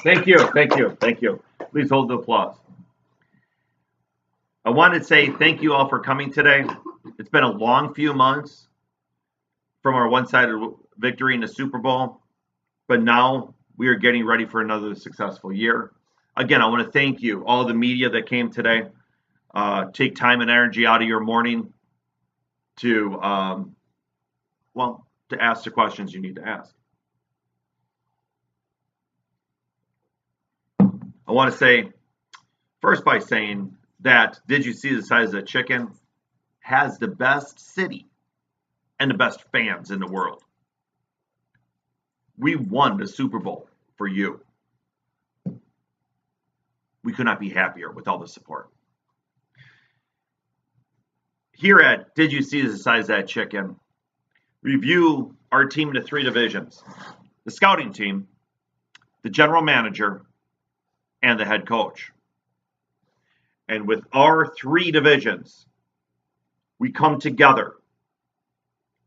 Thank you, thank you, thank you. Please hold the applause. I wanted to say thank you all for coming today. It's been a long few months from our one-sided victory in the Super Bowl, but now we are getting ready for another successful year. Again, I want to thank you, all the media that came today. Take time and energy out of your morning to, to ask the questions you need to ask. I want to say, first by saying that Did You See the Size of the Chicken has the best city and the best fans in the world. We won the Super Bowl for you. We could not be happier with all the support. Here at Did You See the Size of That Chicken, we view our team into three divisions: the scouting team, the general manager, and the head coach. And with our three divisions, we come together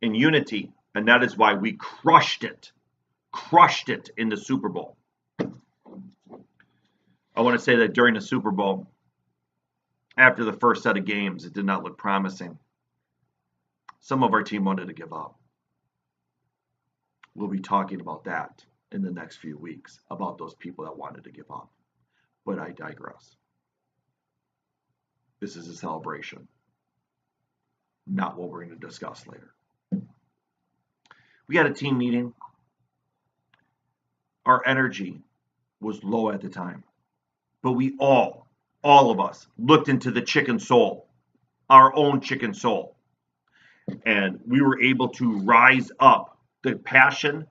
in unity, and that is why we crushed it in the Super Bowl. I want to say that during the Super Bowl, after the first set of games, it did not look promising. Some of our team wanted to give up. We'll be talking about that in the next few weeks, about those people that wanted to give up. But I digress. This is a celebration, not what we're going to discuss later. We had a team meeting. Our energy was low at the time, but we all of us looked into the chicken soul, our own chicken soul, and we were able to rise up the passion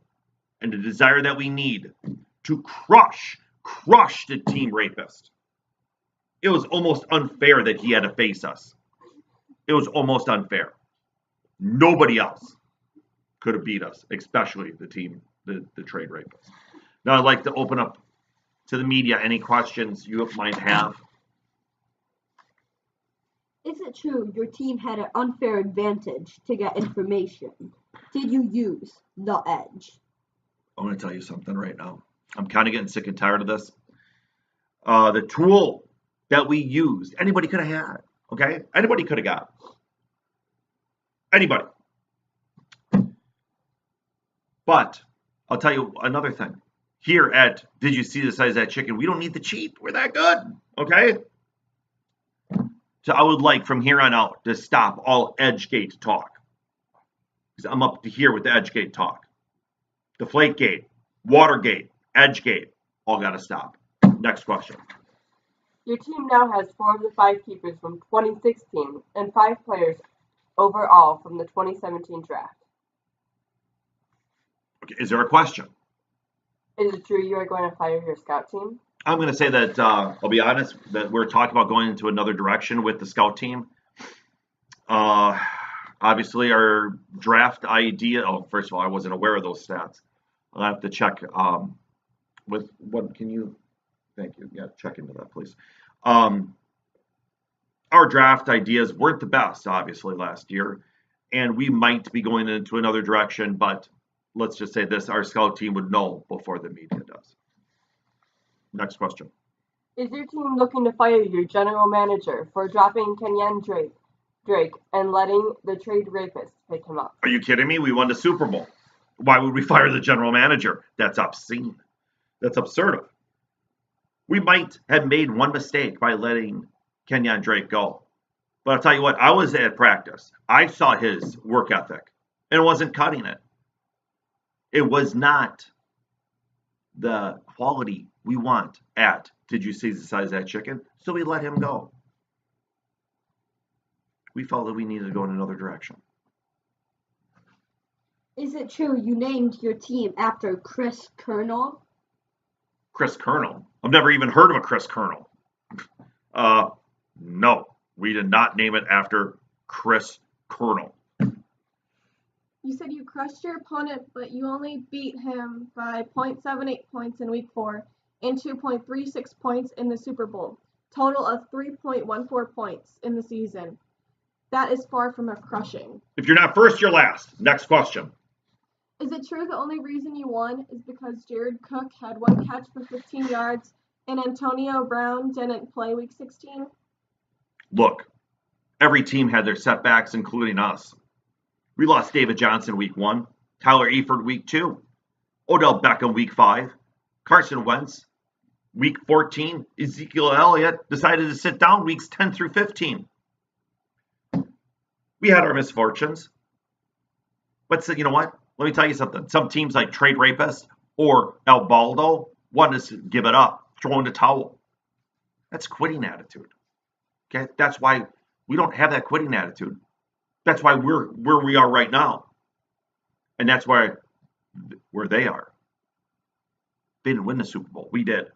and the desire that we need to crush the team rapist. It was almost unfair that he had to face us. It was almost unfair. Nobody else could have beat us, especially the team, the trade rapist. Now I'd like to open up to the media any questions you might have. Is it true your team had an unfair advantage to get information? Did you use the edge? I'm going to tell you something right now. I'm kind of getting sick and tired of this. The tool that we used, anybody could have had, okay? Anybody could have got. Anybody. But I'll tell you another thing. Here at Did You See the Size of That Chicken, we don't need the cheat. We're that good, okay? So I would like from here on out to stop all Edgegate talk. Because I'm up to here with the Edgegate talk. Deflategate, Watergate, Edgegate, all got to stop. Next question. Your team now has 4 of the 5 keepers from 2016 and 5 players overall from the 2017 draft. Okay, is there a question? Is it true you are going to fire your scout team? I'm going to say that, I'll be honest, that we're talking about going into another direction with the scout team. Obviously, our draft idea, first of all, I wasn't aware of those stats. I'll have to check with what can you, thank you, yeah, check into that, please. Our draft ideas weren't the best, obviously, last year, and we might be going into another direction, but let's just say this, our scout team would know before the media does. Next question. Is your team looking to fire your general manager for dropping Kenyan Drake and letting the trade rapist pick him up? Are you kidding me? We won the Super Bowl. Why would we fire the general manager? That's obscene. That's absurd. We might have made one mistake by letting Kenyan Drake go. But I'll tell you what, I was at practice. I saw his work ethic, and it wasn't cutting it. It was not the quality we want at Did You See the Size of That Chicken? So we let him go. We felt that we needed to go in another direction. Is it true you named your team after Chris Colonel? Chris Colonel? I've never even heard of a Chris Colonel. No, we did not name it after Chris Colonel. You said you crushed your opponent, but you only beat him by 0.78 points in week 4 and 2.36 points in the Super Bowl. Total of 3.14 points in the season. That is far from a crushing. If you're not first, you're last. Next question. Is it true the only reason you won is because Jared Cook had one catch for 15 yards and Antonio Brown didn't play week 16? Look, every team had their setbacks, including us. We lost David Johnson week 1, Tyler Eifert week 2, Odell Beckham week 5, Carson Wentz week 14, Ezekiel Elliott decided to sit down weeks 10 through 15. We had our misfortunes. But you know what? Let me tell you something. Some teams like Trade Rapist or El Baldo want to give it up, throw in the towel. That's quitting attitude. Okay? That's why we don't have that quitting attitude. That's why we're where we are right now. And that's where they are. They didn't win the Super Bowl. We did.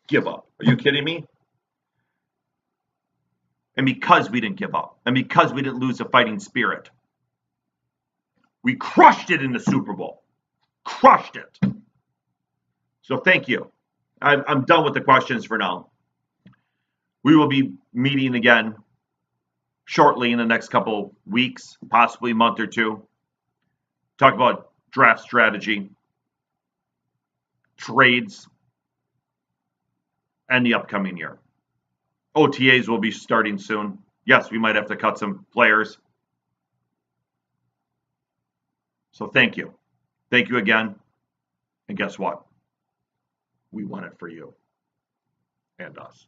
Give up. Are you kidding me? And because we didn't give up, and because we didn't lose the fighting spirit, we crushed it in the Super Bowl. Crushed it. So thank you. I'm done with the questions for now. We will be meeting again shortly in the next couple weeks, possibly a month or two. Talk about draft strategy, trades, and the upcoming year. OTAs will be starting soon. Yes, we might have to cut some players. So thank you. Thank you again. And guess what? We won it for you and us.